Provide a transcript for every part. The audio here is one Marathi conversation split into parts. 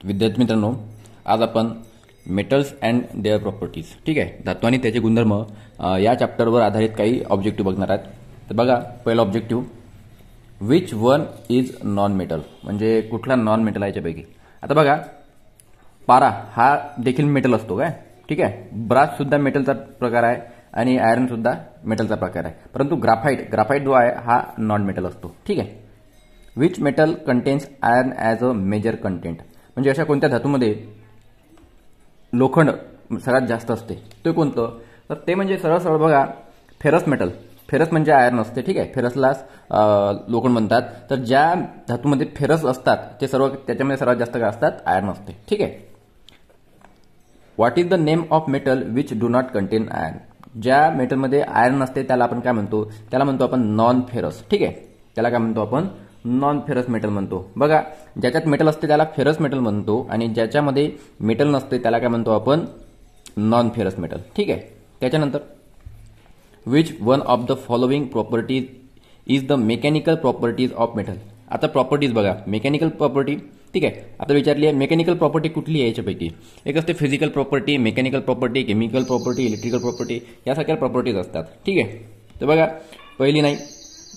विद्यार्थी मित्रांनो, आज आपण मेटल्स अँड देअर प्रॉपर्टीज, ठीक आहे, धातू आणि त्याचे गुणधर्म या चॅप्टरवर आधारित काही ऑब्जेक्टिव्ह बघणार आहेत. तर बघा, पहिला objective, which one is non metal, म्हणजे कुठला नॉन मेटल आहे याच्यापैकी. आता बघा, पारा हा देखील मेटल असतो काय, ठीक आहे. ब्रास सुद्धा मेटलचा प्रकार आहे आणि आयर्न सुद्धा मेटलचा प्रकार आहे. परंतु ग्राफाइट जो आहे हा नॉन मेटल असतो, ठीक आहे. Which metal contains iron as a major content, म्हणजे अशा कोणत्या धातूमध्ये लोखंड सगळ्यात जास्त असते, ते कोणतं, तर ते म्हणजे सरळ सरळ बघा, फेरस मेटल. फेरस म्हणजे आयर्न असते, ठीक आहे. फेरसला लोखंड म्हणतात. तर ज्या धातूमध्ये फेरस असतात ते सर्व त्याच्यामध्ये सर्वात जास्त काय असतात, आयर्न असते, ठीक आहे. What is the name of metal which do not content iron, ज्या मेटलमध्ये आयर्न असते त्याला आपण काय म्हणतो, त्याला म्हणतो आपण नॉन फेरस, ठीक आहे. त्याला काय म्हणतो आपण, नॉन फेरस मेटल म्हणतो. बघा, ज्याच्यात मेटल असते त्याला फेरस मेटल म्हणतो आणि ज्याच्यामध्ये मेटल नसते त्याला काय म्हणतो आपण, नॉन फेरस मेटल, ठीक आहे. त्याच्यानंतर, which one of the following properties is the mechanical properties of metal. आता प्रॉपर्टीज बघा, मेकॅनिकल प्रॉपर्टी, ठीक आहे. आता विचारली आहे मेकॅनिकल प्रॉपर्टी कुठली आहे याच्यापैकी. एक असते physical property, mechanical property, chemical property, electrical property, यासारख्या प्रॉपर्टीज असतात, ठीक आहे. तर बघा, पहिली नाही,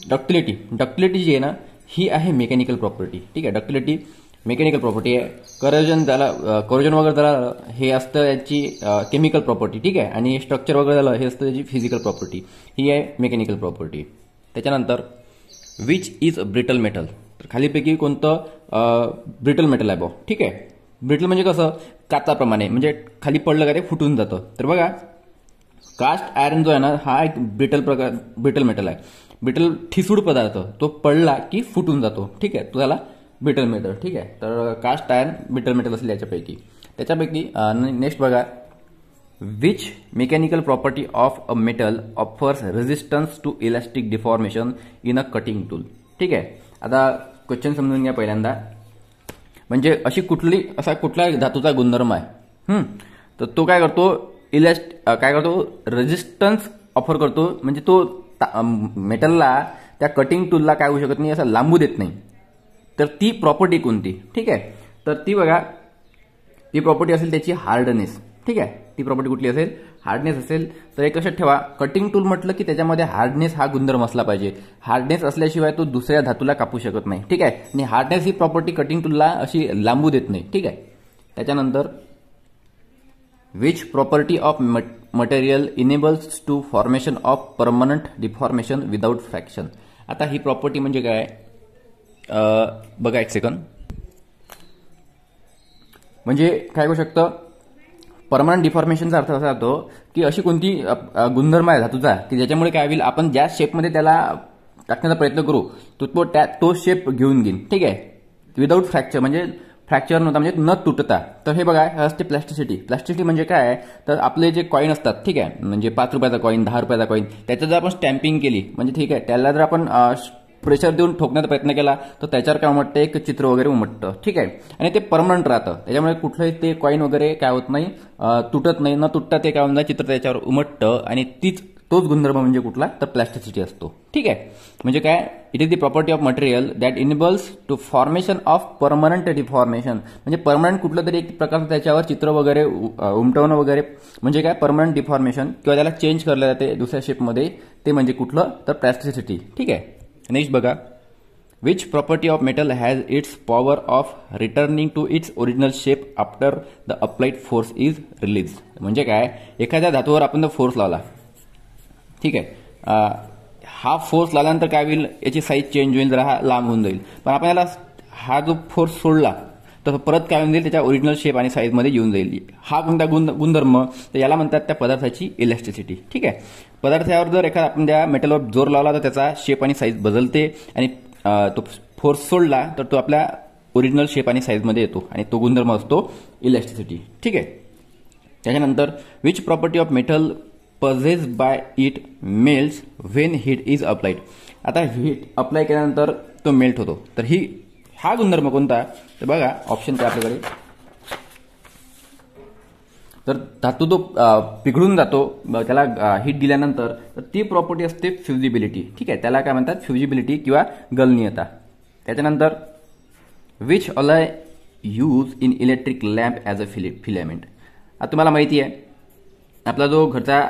डक्टिलिटी. डक्टिलिटी जी आहे ना, ही आहे मेकॅनिकल प्रॉपर्टी, ठीक आहे. डक्टिलिटी मेकॅनिकल प्रॉपर्टी आहे. करोजन वगैरे झालं हे असतं याची केमिकल प्रॉपर्टी, ठीक आहे. आणि स्ट्रक्चर वगैरे झालं हे असतं याची फिजिकल प्रॉपर्टी, ही आहे मेकॅनिकल प्रॉपर्टी. त्याच्यानंतर, विच इज ब्रिटल मेटल, तर खालीपैकी कोणतं ब्रिटल मेटल आहे भाऊ, ठीक आहे. ब्रिटल म्हणजे कसं, काचाप्रमाणे, म्हणजे खाली पडलं का ते फुटून जातं. तर बघा, कास्ट आयर्न जो आहे ना, हा एक ब्रिटल मेटल आहे. ब्रिटल ठिसूळ पदार्थ, तो पडला की फुटून जातो, ठीक आहे. तो त्याला ब्रिटल मेटल, ठीक आहे. तर कास्ट आयर्न ब्रिटल मेटल असेल याच्यापैकी. नेक्स्ट बघा, which mechanical property of a metal offers resistance to elastic deformation in a cutting tool, ठीक आहे. आता क्वेश्चन समजून घ्या पहिल्यांदा, म्हणजे असा कुठला धातूचा गुणधर्म आहे, तर तो काय करतो, काय करतो, रेजिस्टन्स ऑफर करतो, म्हणजे तो मेटलला त्या कटिंग टूलला काय होऊ शकत नाही, असं लांबू देत नाही. तर ती प्रॉपर्टी कोणती, ठीक आहे. तर ती बघा, ती प्रॉपर्टी असेल त्याची हार्डनेस, ठीक आहे. ती प्रॉपर्टी कुठली असेल, हार्डनेस असेल. तर एक लक्षात ठेवा, कटिंग टूल म्हटलं की त्याच्यामध्ये हार्डनेस हा गुणधर्म असला पाहिजे. हार्डनेस असल्याशिवाय तो दुसऱ्या धातूला कापू शकत नाही, ठीक आहे. आणि हार्डनेस ही प्रॉपर्टी कटिंग टूलला अशी लांबू देत नाही, ठीक आहे. त्याच्यानंतर, which property of material enables to formation of permanent deformation without fraction. आता ही प्रॉपर्टी म्हणजे काय, बघा एक सेकंड, म्हणजे काय होऊ शकतं, परमनंट डिफॉर्मेशनचा अर्थ असा होतो की अशी कोणती गुणधर्म आहे धातूचा की ज्याच्यामुळे काय होईल, आपण ज्या शेपमध्ये त्याला टाकण्याचा प्रयत्न करू तो शेप घेऊन घेईन, ठीक आहे. विदाउट फ्रॅक्चर, म्हणजे फ्रॅक्चर नव्हता, म्हणजे न तुटता. तर हे बघा, हे असते प्लॅस्टिसिटी. प्लॅस्टिसिटी म्हणजे काय, तर आपले जे कॉईन असतात, ठीक आहे, म्हणजे 5 रुपयाचा कॉईन, 10 रुपयाचा कॉईन, त्याचं जर आपण स्टॅम्पिंग केली, म्हणजे ठीक आहे, त्याला जर आपण प्रेशर देऊन ठोकण्याचा प्रयत्न केला तर त्याच्यावर काय उमटतं, एक चित्र वगैरे उमटतं, ठीक आहे. आणि ते परमनंट राहतं, त्याच्यामुळे कुठलंही ते कॉईन वगैरे काय होत नाही, तुटत नाही. न तुटता ते काय होतं, चित्र त्याच्यावर उमटतं. आणि तोच गुणधर्म म्हणजे कुठला, तर प्लॅस्टिसिटी असतो, ठीक आहे. म्हणजे काय, it is the property of material that enables to formation of permanent deformation, म्हणजे परमनंट कुठलं तरी एक प्रकारचं त्याच्यावर चित्र वगैरे उमटवणं वगैरे, म्हणजे काय, परमनंट डिफॉर्मेशन, किंवा त्याला चेंज करलं जाते दुसऱ्या शेपमध्ये, ते म्हणजे कुठलं, तर प्लॅस्टिसिटी, ठीक आहे. नेक्स्ट बघा, which property of metal has its power of returning to its original shape after the applied force is release. म्हणजे काय, एखाद्या धातूवर आपण फोर्स लावला, ठीक आहे, हा फोर्स लावल्यानंतर काय होईल, याची साईज चेंज होईल, जरा हा लांब होऊन जाईल. पण आपण याला हा जो फोर्स सोडला तर परत काय होऊन जाईल, त्याच्या ओरिजिनल शेप आणि साईजमध्ये येऊन जाईल. हा कोणता गुणधर्म, तर याला म्हणतात त्या पदार्थाची इलॅस्टिसिटी, ठीक आहे. पदार्थावर जर आपण त्या मेटलवर जोर लावला तर त्याचा शेप आणि साईज बदलते, आणि तो फोर्स सोडला तर तो आपल्या ओरिजिनल शेप आणि साईजमध्ये येतो, आणि तो गुणधर्म असतो इलॅस्टिसिटी, ठीक आहे. त्याच्यानंतर, which property of metal possess by it melts when heat is applied. आता हीट अप्लाय केल्यानंतर तो मेल्ट होतो. तर हा गुणधर्म कोणता, तर बघा ऑप्शन काय आपल्याकडे, तर धातू तो पिघळून जातो त्याला हीट दिल्यानंतर, तर ती प्रॉपर्टी असते फ्युजिबिलिटी, ठीक आहे. त्याला काय म्हणतात, फ्युजिबिलिटी किंवा गलनीयता. त्याच्यानंतर, which alloy use in electric lamp as a filament. आता तुम्हाला माहिती आहे आपला जो घरचा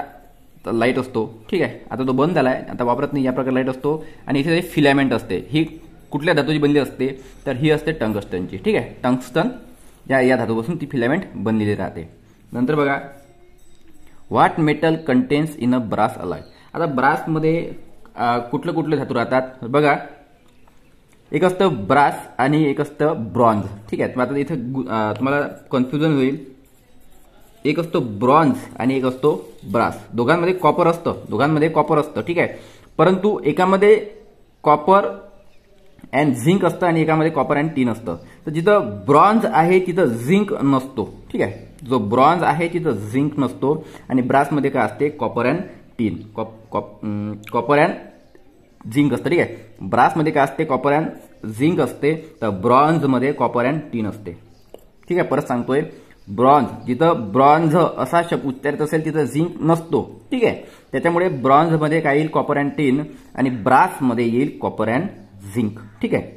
लाईट असतो, ठीक आहे, आता तो बंद झाला आहे, आता वापरत नाही, या प्रकार लाईट असतो. आणि इथे फिलामेंट असते, ही कुठल्या धातूची बनली असते, तर ही असते टंगस्टनची. ठीक आहे, टंगस्टन या धातूपासून ती फिलामेंट बनलेली राहते. नंतर बघा, what metal contains in a brass alloy. आता ब्रासमध्ये कुठले कुठले धातू राहतात बघा, एक असतं ब्रास आणि एक असतं ब्रॉन्झ. ठीक आहे, आता इथे तुम्हाला कन्फ्युजन होईल. एक असतो ब्रॉन्झ आणि एक असतो ब्रास. दोघांमध्ये कॉपर असतं, ठीक आहे, परंतु एकामध्ये कॉपर अँड झिंक असतं आणि एकामध्ये कॉपर अँड टीन असतं. तर जिथं ब्रॉन्झ आहे तिथं झिंक नसतो. ठीक आहे, जो ब्रॉन्झ आहे तिथं झिंक नसतो. आणि ब्रासमध्ये काय असते, copper and tin, copper and zinc असतं. ठीक आहे, ब्रासमध्ये काय असते, कॉपर अँड झिंक असते, तर ब्रॉन्झमध्ये कॉपर अँड टीन असते. ठीक आहे, परत सांगतोय, ब्रॉन्झ, जिथं ब्रॉन्झ असा शब्द उच्चारित असेल तिथं झिंक नसतो. ठीक आहे, त्याच्यामुळे ब्रॉन्झमध्ये काय येईल, कॉपर अँड टीन, आणि ब्रासमध्ये येईल कॉपर अँड झिंक. ठीक आहे.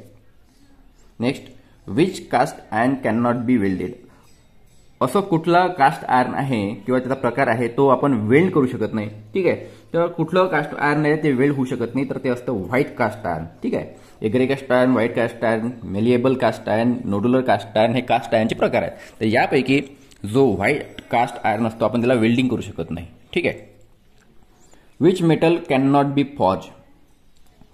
Next, which cast iron can not be welded. असं कुठला कास्ट आयर्न आहे किंवा त्याचा प्रकार आहे तो आपण वेल्ड करू शकत नाही. ठीक आहे, तर कुठलं कास्ट आयर्न आहे ते वेल्ड होऊ शकत नाही, तर ते असतं व्हाईट कास्ट आयर्न. ठीक आहे, a grey cast iron, white cast iron, malleable cast iron, nodular cast iron, हे कास्ट आयर्नचे प्रकार आहेत. तर यापैकी जो व्हाईट कास्ट आयर्न असतो आपण त्याला वेल्डिंग करू शकत नाही. ठीक आहे. Which metal can not B forge.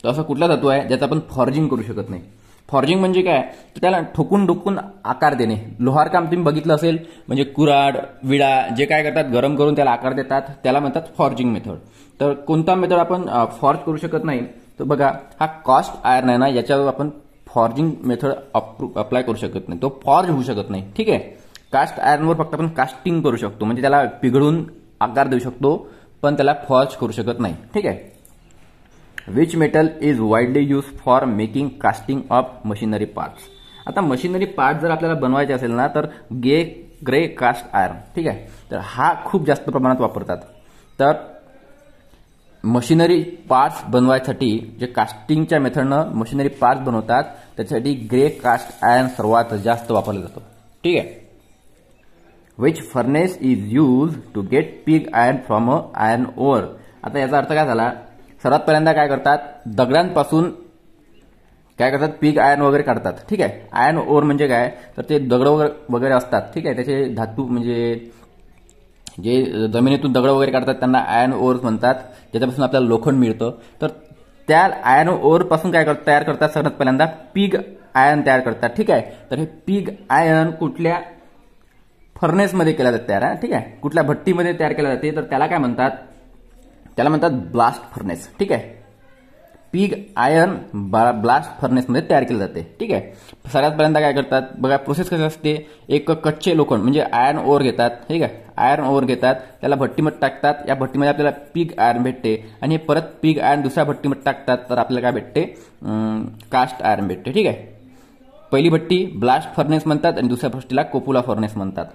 तर असं कुठला धातू आहे ज्याचा आपण फॉर्जिंग करू शकत नाही. फॉर्जिंग म्हणजे काय, तर त्याला ठोकून डोकून आकार देणे. लोहार काम तुम्ही बघितलं असेल, म्हणजे कुऱ्हाड, विडा जे काय करतात गरम करून त्याला आकार देतात, त्याला म्हणतात फॉर्जिंग मेथड. तर कोणता मेथड आपण फॉर्ज करू शकत नाही, तर बघा हा कास्ट आयर्न आहे ना, याच्यावर आपण फॉर्जिंग मेथड अप्लाय करू शकत नाही, तो फॉर्ज होऊ शकत नाही. ठीक आहे, कास्ट आयर्नवर फक्त आपण कास्टिंग करू शकतो, म्हणजे त्याला पिघळून आकार देऊ शकतो, पण त्याला फॉर्ज करू शकत नाही. ठीक आहे. Which metal is widely use for making casting of machinery parts. आता मशिनरी पार्ट जर आपल्याला बनवायचे असेल ना, तर ग्रे कास्ट आयर्न. ठीक आहे, तर हा खूप जास्त प्रमाणात वापरतात. तर मशिनरी पार्ट्स बनवायसाठी जे कास्टिंगच्या मेथडनं मशिनरी पार्ट्स बनवतात त्याच्यासाठी ग्रे कास्ट आयर्न सर्वात जास्त वापरलं जातं. ठीक आहे. Which furnace is use to get pig iron from a iron ore. आता याचा अर्थ काय झाला, सर्वात पहिल्यांदा काय करतात, दगडांपासून काय करतात, पिग आयर्न वगैरे काढतात. ठीक आहे, आयर्न ओर म्हणजे काय, तर ते दगड वगैरे असतात. ठीक आहे, त्याचे धातू म्हणजे जे जमिनीतून दगड वगैरे काढतात त्यांना आयर्न ओर म्हणतात, ज्याच्यापासून आपल्याला लोखंड मिळतं. तर त्या आयर्न ओर पासून काय तयार करतात, सर्वात पहिल्यांदा पिग आयर्न तयार करतात. ठीक आहे, तर हे पिग आयर्न कुठल्या फर्नेसमध्ये केलं जातं तयार. ठीक आहे, कुठल्या भट्टीमध्ये तयार केलं जाते, तर त्याला काय म्हणतात, त्याला म्हणतात ब्लास्ट फर्नेस. ठीक आहे, पिग आयर्न ब्लास्ट फर्नेसमध्ये तयार केलं जाते. ठीक आहे, सगळ्यात पहिल्यांदा काय करतात बघा, प्रोसेस कशी असते, एक कच्चे लोखंड म्हणजे आयर्न ओर घेतात. ठीक आहे, आयर्न ओर घेतात, त्याला भट्टीमध्ये टाकतात, या भट्टीमध्ये आपल्याला पिग आयर्न भेटते, आणि परत पिग आयर्न दुसऱ्या भट्टीमध्ये टाकतात, तर आपल्याला काय भेटते, कास्ट आयर्न भेटते. ठीक आहे, पहिली भट्टी ब्लास्ट फर्नेस म्हणतात आणि दुसऱ्या भट्टीला कोपुला फर्नेस म्हणतात.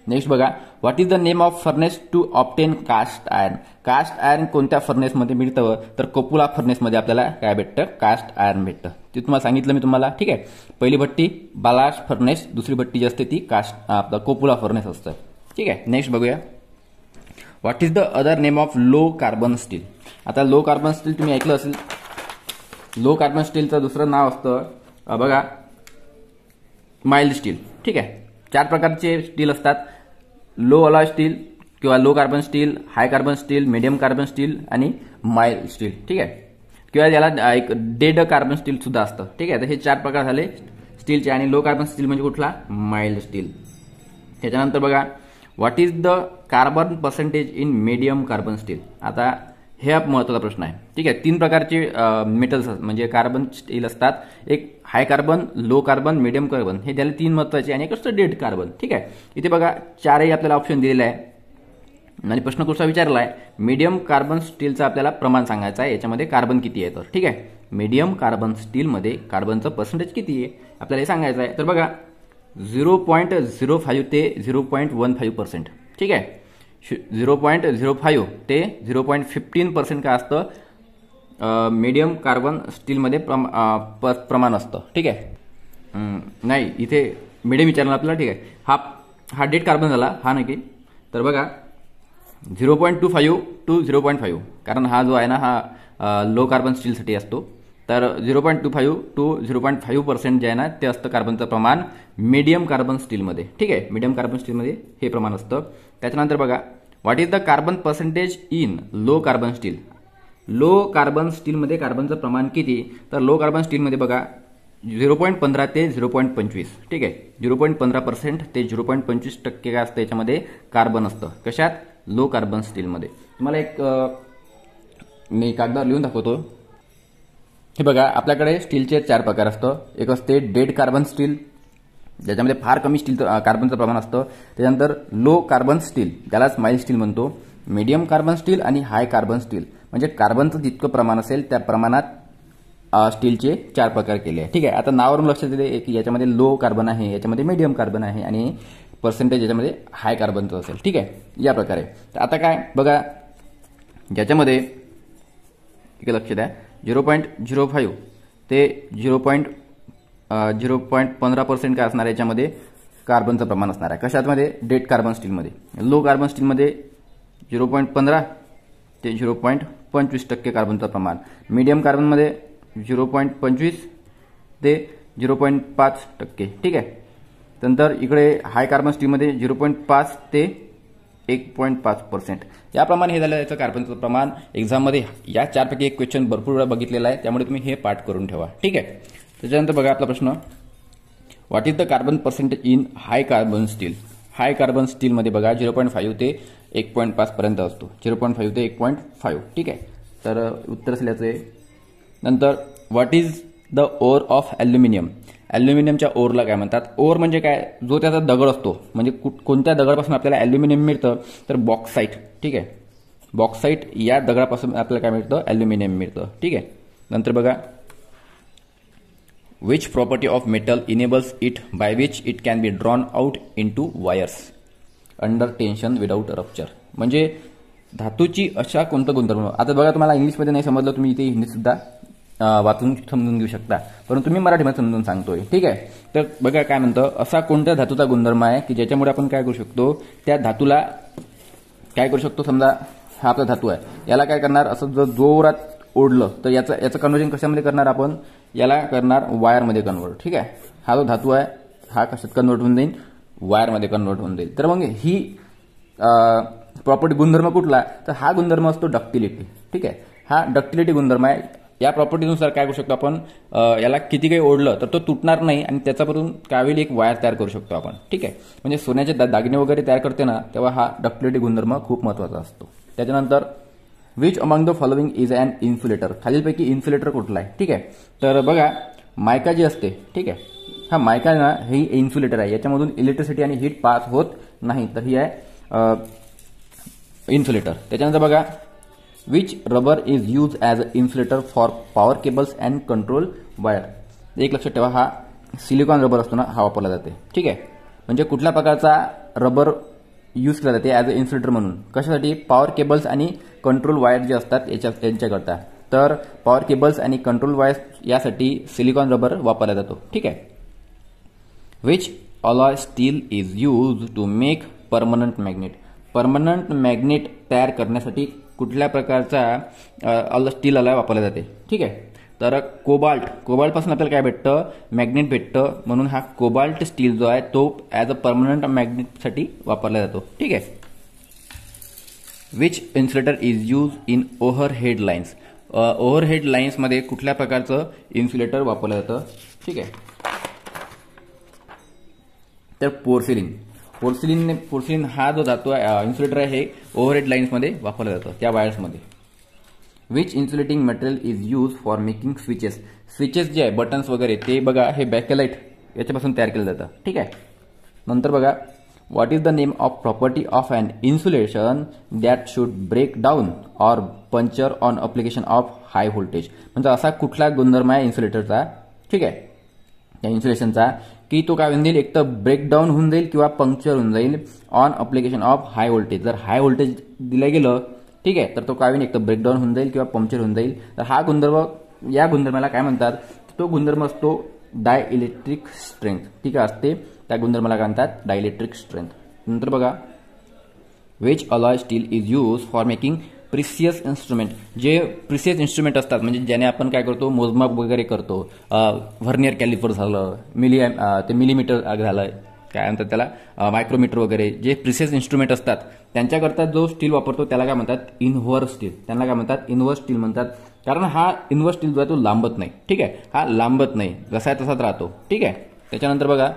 नेक्स्ट बघा, what is the name of furnace to obtain cast iron. Cast iron कोणत्या फर्नेसमध्ये मिळतं, तर कोपुला फर्नेसमध्ये आपल्याला काय भेटतं, कास्ट आयर्न भेटतं. ते तुम्हाला सांगितलं मी तुम्हाला. ठीक आहे, पहिली भट्टी ब्लास्ट फर्नेस, दुसरी भट्टी जी असते ती आपलं कोपुला फर्नेस असतं. ठीक आहे. नेक्स्ट बघूया, what is the other name of low carbon steel. आता लो कार्बन स्टील तुम्ही ऐकलं असेल, लो कार्बन स्टीलचं दुसरं नाव असतं बघा, माइल्ड स्टील. ठीक आहे, 4 प्रकारचे स्टील असतात, लो अलॉय स्टील किंवा low carbon steel, high carbon steel, medium carbon steel आणि माइल्ड स्टील. ठीक आहे, किंवा याला एक डेड कार्बन स्टील सुद्धा असतं. ठीक आहे, तर हे 4 प्रकार झाले स्टीलचे, आणि लो कार्बन स्टील म्हणजे कुठला, माइल्ड स्टील. त्याच्यानंतर बघा, what is the carbon percentage in medium carbon steel. आता हे महत्त्वाचा प्रश्न आहे. ठीक आहे, 3 प्रकारचे मेटल्स म्हणजे कार्बन स्टील असतात, एक high carbon, low carbon, medium carbon, हे त्याला 3 महत्त्वाचे, आणि एक असतं डेड कार्बन. ठीक आहे, इथे बघा 4ही आपल्याला ऑप्शन दिलेला आहे, आणि प्रश्न कसा विचारला आहे, मीडियम कार्बन स्टीलचं आपल्याला प्रमाण सांगायचं आहे, याच्यामध्ये कार्बन किती आहे. तर ठीक आहे, मीडियम कार्बन स्टीलमध्ये कार्बनचं पर्सेंटेज किती आहे आपल्याला हे सांगायचं आहे. तर बघा 0.05 ते 0.15%. ठीक आहे, 0.05 ते 0.15% काय असतं मीडियम कार्बन स्टीलमध्ये प्रमाण असतं. ठीक आहे. नाही, इथे मिडियम विचारलं आपल्याला. ठीक आहे, हा डेड कार्बन झाला, हा नाही की. तर बघा 0.25 टू 0.5, कारण हा जो आहे ना हा लो कार्बन स्टीलसाठी असतो. तर 0.25 टू 0.5% जे आहे ना ते असतं कार्बनचं प्रमाण मीडियम कार्बन स्टीलमध्ये. ठीक आहे, मीडियम कार्बन स्टीलमध्ये हे प्रमाण असतं. त्याच्यानंतर बघा what is the carbon percentage in low carbon steel. Low carbon स्टीलमध्ये कार्बनचं प्रमाण किती. तर लो कार्बन स्टीलमध्ये बघा 0.15 ते 0.25. ठीक आहे, 0.15% ते 0.25% काय असतं याच्यामध्ये कार्बन असतं. कशात. लो कार्बन स्टीलमध्ये. तुम्हाला एक मी कागदावर लिहून दाखवतो. हे बघा आपल्याकडे स्टीलचे 4 प्रकार असतं. एक असते डेड कार्बन स्टील, ज्याच्यामध्ये फार कमी स्टील कार्बनचं प्रमाण असतं. त्याच्यानंतर लो कार्बन स्टील, ज्याला स्माइल स्टील म्हणतो. मीडियम कार्बन स्टील आणि हाय कार्बन स्टील. म्हणजे कार्बनचं जितकं प्रमाण असेल त्या प्रमाणात स्टीलचे 4 प्रकार केले आहे. ठीक आहे, आता नावावरून लक्षात येते की याच्यामध्ये लो कार्बन आहे, याच्यामध्ये मीडियम कार्बन आहे आणि पर्सेंटेज याच्यामध्ये हाय कार्बनचं असेल. ठीक आहे, या प्रकारे. तर आता काय बघा ज्याच्यामध्ये इकडे लक्ष द्या 0.05 ते 0.15% काय असणार आहे याच्यामध्ये कार्बनचं प्रमाण असणार आहे. कशामध्ये. डेड कार्बन स्टीलमध्ये. लो कार्बन स्टीलमध्ये 0.15 ते 0.25% कार्बनचं प्रमाण. मीडियम कार्बनमध्ये 0.25 ते 0.5%. ठीक आहे, नंतर इकडे हाय कार्बन स्टीलमध्ये 0.5 ते 1.5%. याप्रमाणे हे झालं याचं कार्बनचं प्रमाण. एक्झाममध्ये या 4 पैकी एक क्वेश्चन भरपूर वेळा बघितलेला आहे, त्यामुळे तुम्ही हे पाठ करून ठेवा. ठीक आहे, त्याच्यानंतर बघा आपला प्रश्न what is the carbon percentage in high carbon steel. High carbon स्टीलमध्ये बघा 0.5 ते 1.5 पर्यंत असतो. 0.5 ते 1.5. ठीक आहे, तर उत्तर असेल याचे. नंतर what is the ore of aluminium. ॲल्युमिनियमच्या ओरला काय म्हणतात. ओर म्हणजे काय, जो त्याचा दगड असतो. म्हणजे कोणत्या दगडापासून आपल्याला ॲल्युमिनियम मिळतं. तर बॉक्साईट. ठीक आहे, बॉक्साईट या दगडापासून आपल्याला काय मिळतं. ॲल्युमिनियम मिळतं. ठीक आहे, नंतर बघा which property of metal enables it by which it can be drawn out into wires under tension without rupture. म्हणजे धातूची अशा कोणतं गुणधर्म. आता बघा तुम्हाला इंग्लिशमध्ये नाही समजलं, तुम्ही इथे हिंदीत सुद्धा वाचून समजून घेऊ शकता, परंतु मी मराठीमध्ये समजून सांगतोय. ठीक आहे, तर बघा काय म्हणतं. असा कोणत्या धातूचा गुणधर्म आहे की ज्याच्यामुळे आपण काय करू शकतो, त्या धातूला काय करू शकतो. समजा हा आपला धातू आहे, याला काय करणार असं जर जोरात ओढलं तर याचं कन्व्हर्जन कशामध्ये करणार आपण. याला करणार वायरमध्ये कन्वर्ट. ठीक आहे, हा जो धातू आहे हा कशात कन्वर्ट होऊन जाईल. वायरमध्ये कन्वर्ट होऊन जाईल. तर मग ही प्रॉपर्टी गुणधर्म कुठला. तर हा गुणधर्म असतो डक्टिलिटी. ठीक आहे, हा डक्टिलिटी गुणधर्म आहे. या प्रॉपर्टीनुसार काय करू शकतो आपण, याला किती काही ओढलं तर तो तुटणार नाही आणि त्याच्यापासून काय होईल एक वायर तयार करू शकतो आपण. ठीक आहे, म्हणजे सोन्याचे दागिने वगैरे तयार करते ना तेव्हा हा डक्टिलिटी गुणधर्म खूप महत्त्वाचा असतो. त्याच्यानंतर which among the following is an insulator. खालीलपैकी इन्सुलेटर कुठला आहे. ठीक आहे, तर बघा मायका जी असते. ठीक आहे, हा मायका ना ही इन्सुलेटर आहे. याच्यामधून इलेक्ट्रिसिटी आणि हीट पास होत नाही, तर ही आहे इन्सुलेटर. त्याच्यानंतर बघा which rubber is use as a insulator for power cables and control wire. एक लक्षात ठेवा, हा सिलिकॉन रबर असतो ना हा वापरला जाते. ठीक आहे, म्हणजे कुठल्या प्रकारचा रबर यूज केला जाते ॲज अ इन्सुलेटर म्हणून. कशासाठी. पॉवर केबल्स आणि कंट्रोल वायर जे असतात यांच्याकरता. तर पॉवर केबल्स आणि कंट्रोल वायर यासाठी सिलिकॉन रबर वापरला जातो. ठीक आहे, which alloy steel is use to make permanent magnet. Permanent magnet तयार करण्यासाठी कुठल्या प्रकारचा स्टील अलॉय वापरला जाते. ठीक आहे, तर कोबाल्टपासून आपल्याला काय भेटतं, मॅग्नेट भेटतं. म्हणून हा कोबाल्ट स्टील जो आहे तो ॲज अ परमनंट मॅग्नेटसाठी वापरला जातो. ठीक आहे, which insulator is use in overhead lines. Overhead लाईन्समध्ये कुठल्या प्रकारचं इन्सुलेटर वापरलं जातं. ठीक आहे, तर पोर्सिलिन हा जो धातू इन्सुलेटर आहे हे ओव्हरहेड लाईन्समध्ये वापरलं जातं त्या वायर्समध्ये. Which insulating material is use for making switches. Switches जे आहे बटन्स वगैरे ते बघा हे बॅकेलाइट याच्यापासून तयार केलं जातं. ठीक आहे, नंतर बघा what is the name of property of an insulation that should break down or puncture on application of high voltage. म्हणजे असा कुठला गुणधर्म आहे इन्सुलेटरचा. ठीक आहे, या इन्सुलेशनचा की तो काय होऊन जाईल, एक तर ब्रेकडाऊन होऊन जाईल किंवा पंक्चर होऊन जाईल on application of high voltage. जर हाय व्होल्टेज दिलं गेलं ठीक आहे तर तो काय होईल, एक तर ब्रेकडाऊन होऊन जाईल किंवा पंक्चर होऊन जाईल. तर हा गुणधर्म, या गुणधर्माला काय म्हणतात, तो गुणधर्म असतो डायइलेक्ट्रिक स्ट्रेंथ, ठीक आहे, असते त्या गुणधर्माला काय म्हणतात, डायइलेक्ट्रिक स्ट्रेंथ. नंतर बघा which alloy steel is use for making precious instrument. जे प्रिसियस इन्स्ट्रुमेंट असतात म्हणजे ज्याने आपण काय करतो, मोजमाप वगैरे करतो, व्हर्नियर कॅलिपर झालं, ते मिलीमीटर झालं, काय म्हणतात त्याला, मायक्रोमीटर वगैरे, जे प्रिसियस इन्स्ट्रुमेंट असतात त्यांच्याकरता जो स्टील वापरतो त्याला काय म्हणतात, इनव्हर्स स्टील. त्यांना काय म्हणतात, इनव्हर्स स्टील म्हणतात. कारण हा इनव्हर्स स्टील जो आहे तो लांबत नाही, ठीक आहे, हा लांबत नाही, जसा आहे तसाच राहतो, ठीक आहे. त्याच्यानंतर बघा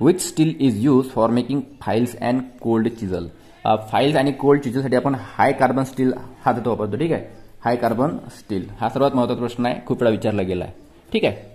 which steel is use for making files and cold chisel. Files आणि कोल्ड चिझलसाठी आपण हाय कार्बन स्टील हा वापरतो, ठीक आहे, हाय कार्बन स्टील. हा सर्वात महत्त्वाचा प्रश्न आहे, खूप वेळा विचारला गेला आहे, ठीक आहे.